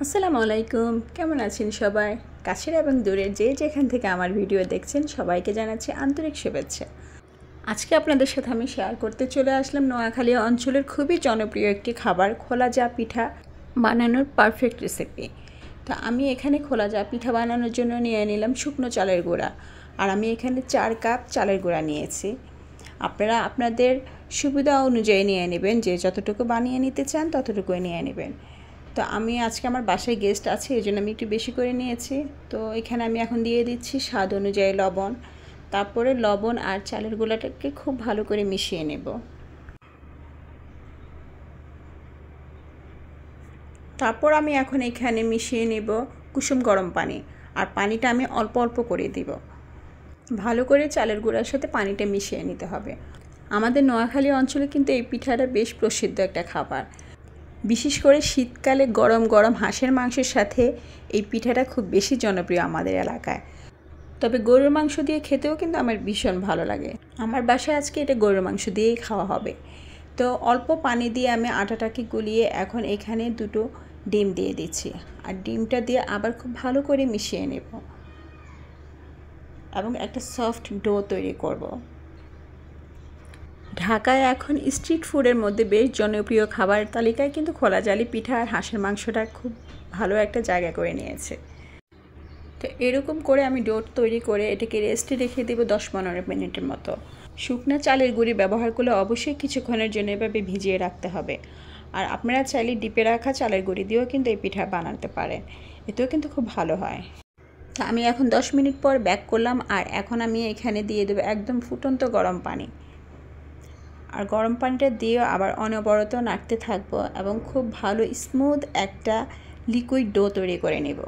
আসসালামু আলাইকুম, কেমন আছেন সবাই? কাছের এবং দূরের যে যেখান থেকে আমার ভিডিও দেখছেন সবাইকে জানাচ্ছি আন্তরিক শুভেচ্ছা। আজকে আপনাদের সাথে আমি শেয়ার করতে চলে আসলাম নোয়াখালী অঞ্চলের খুবই জনপ্রিয় একটি খাবার খোলা জা পিঠা বানানোর পারফেক্ট রেসিপি। তো আমি এখানে খোলা জা পিঠা বানানোর জন্য নিয়ে নিলাম শুকনো চালের গুঁড়া, আর আমি এখানে 4 কাপ চালের গুঁড়া নিয়েছি। আপনারা আপনাদের সুবিধা অনুযায়ী নিয়ে নেবেন, যে যতটুকু বানিয়ে নিতে চান ততটুকুই নিয়ে নেবেন। তো আমি আজকে আমার বাসায় গেস্ট আছে, এই জন্য আমি একটু বেশি করে নিয়েছি। তো এখানে আমি এখন দিয়ে দিচ্ছি স্বাদ অনুযায়ী লবণ। তারপরে লবণ আর চালের গুঁড়াটাকে খুব ভালো করে মিশিয়ে নেব। তারপর আমি এখন এখানে মিশিয়ে নেব কুসুম গরম পানি, আর পানিটা আমি অল্প অল্প করে দিব। ভালো করে চালের গুঁড়ার সাথে পানিটা মিশিয়ে নিতে হবে। আমাদের নোয়াখালী অঞ্চলে কিন্তু এই পিঠাটা বেশ প্রসিদ্ধ একটা খাবার। বিশেষ করে শীতকালে গরম গরম হাঁসের মাংসের সাথে এই পিঠাটা খুব বেশি জনপ্রিয় আমাদের এলাকায়। তবে গরুর মাংস দিয়ে খেতেও কিন্তু আমার ভীষণ ভালো লাগে। আমার বাসায় আজকে এটা গরুর মাংস দিয়েই খাওয়া হবে। তো অল্প পানি দিয়ে আমি আটাটাকে গুলিয়ে এখন এখানে 2টো ডিম দিয়ে দিচ্ছি, আর ডিমটা দিয়ে আবার খুব ভালো করে মিশিয়ে নেব এবং একটা সফট ডো তৈরি করব। ঢাকায় এখন স্ট্রিট ফুডের মধ্যে বেশ জনপ্রিয় খাবার তালিকায় কিন্তু খোলা জালি পিঠা আর হাঁসের মাংসটা খুব ভালো একটা জায়গা করে নিয়েছে। তো এরকম করে আমি ডো তৈরি করে এটাকে রেস্টে রেখে দেবো 10-15 মিনিটের মতো। শুকনো চালের গুঁড়ি ব্যবহার করলে অবশ্যই কিছুক্ষণের জন্য এভাবে ভিজিয়ে রাখতে হবে। আর আপনারা চাইলে ডিপে রাখা চালের গুঁড়ি দিয়েও কিন্তু এই পিঠা বানাতে পারেন, এতেও কিন্তু খুব ভালো হয়। তা আমি এখন 10 মিনিট পর ব্যাক করলাম, আর এখন আমি এখানে দিয়ে দেবো একদম ফুটন্ত গরম পানি। আর গরম পানিটা দিয়েও আবার অনবরত নাড়তে থাকবো এবং খুব ভালো স্মুথ একটা লিকুইড ডো তৈরি করে নেব।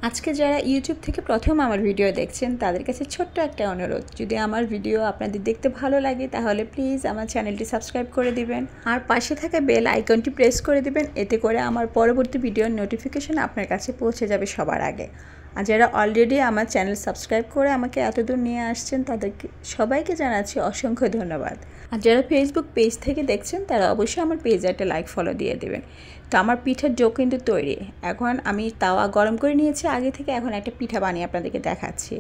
আজকে যারা ইউটিউব থেকে প্রথম আমার ভিডিও দেখছেন তাদের কাছে ছোট্ট একটা অনুরোধ, যদি আমার ভিডিও আপনাদের দেখতে ভালো লাগে তাহলে প্লিজ আমার চ্যানেলটি সাবস্ক্রাইব করে দিবেন, আর পাশে থাকা বেল আইকনটি প্রেস করে দিবেন। এতে করে আমার পরবর্তী ভিডিওর নোটিফিকেশন আপনার কাছে পৌঁছে যাবে সবার আগে। আর যারা অলরেডি আমার চ্যানেল সাবস্ক্রাইব করে আমাকে এতদূর নিয়ে আসছেন তাদেরকে সবাইকে জানাচ্ছি অসংখ্য ধন্যবাদ। আর যারা ফেসবুক পেজ থেকে দেখছেন তারা অবশ্যই আমার পেজে একটা লাইক ফলো দিয়ে দেবেন। তো আমার পিঠার ডো কিন্তু তৈরি। এখন আমি তাওয়া গরম করে নিয়েছি আগে থেকে, এখন একটা পিঠা বানিয়ে আপনাদেরকে দেখাচ্ছি।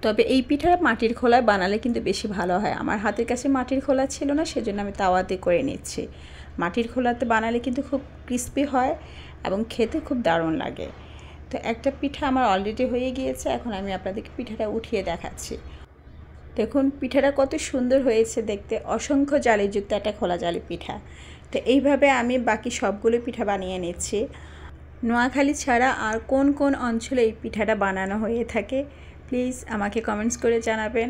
তবে এই পিঠাটা মাটির খোলায় বানালে কিন্তু বেশি ভালো হয়। আমার হাতের কাছে মাটির খোলা ছিল না, সেজন্য আমি তাওয়াতে করে নিচ্ছি। মাটির খোলাতে বানালে কিন্তু খুব ক্রিস্পি হয় এবং খেতে খুব দারুণ লাগে। তো একটা পিঠা আমার অলরেডি হয়ে গিয়েছে, এখন আমি আপনাদেরকে পিঠাটা উঠিয়ে দেখাচ্ছি। দেখুন পিঠাটা কত সুন্দর হয়েছে দেখতে, অসংখ্য জালিযুক্ত একটা খোলা জালি পিঠা। তো এইভাবে আমি বাকি সবগুলো পিঠা বানিয়ে নিচ্ছি। নোয়াখালী ছাড়া আর কোন কোন অঞ্চলে এই পিঠাটা বানানো হয়ে থাকে প্লিজ আমাকে কমেন্টস করে জানাবেন।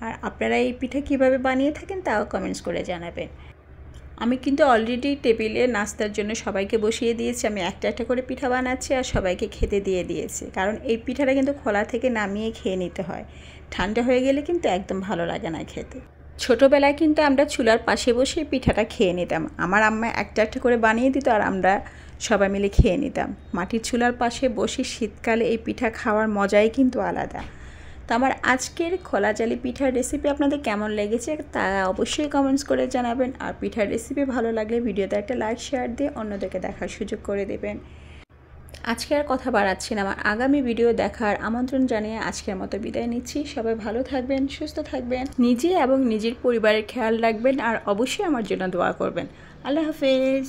আর আপনারা এই পিঠা কিভাবে বানিয়ে থাকেন তাও কমেন্টস করে জানাবেন। আমি কিন্তু অলরেডি টেবিলে নাস্তার জন্য সবাইকে বসিয়ে দিয়েছি। আমি একটা একটা করে পিঠা বানাচ্ছি আর সবাইকে খেতে দিয়ে দিয়েছি, কারণ এই পিঠাটা কিন্তু খোলা থেকে নামিয়ে খেয়ে নিতে হয়। ঠান্ডা হয়ে গেলে কিন্তু একদম ভালো লাগে না খেতে। ছোটোবেলায় কিন্তু আমরা চুলার পাশে বসে পিঠাটা খেয়ে নিতাম। আমার আম্মা একটা একটা করে বানিয়ে দিত আর আমরা সবাই মিলে খেয়ে নিতাম। মাটির চুলার পাশে বসে শীতকালে এই পিঠা খাওয়ার মজাই কিন্তু আলাদা। তো আমার আজকের খোলা জালি পিঠার রেসিপি আপনাদের কেমন লেগেছে তা অবশ্যই কমেন্টস করে জানাবেন। আর পিঠার রেসিপি ভালো লাগলে ভিডিওতে একটা লাইক শেয়ার দিয়ে অন্যদেরকে দেখার সুযোগ করে দেবেন। আজকে আর কথা বাড়াচ্ছি না, আমার আগামী ভিডিও দেখার আমন্ত্রণ জানিয়ে আজকের মতো বিদায় নিচ্ছি। সবাই ভালো থাকবেন, সুস্থ থাকবেন, নিজে এবং নিজের পরিবারের খেয়াল রাখবেন, আর অবশ্যই আমার জন্য দোয়া করবেন। আল্লাহ হাফেজ।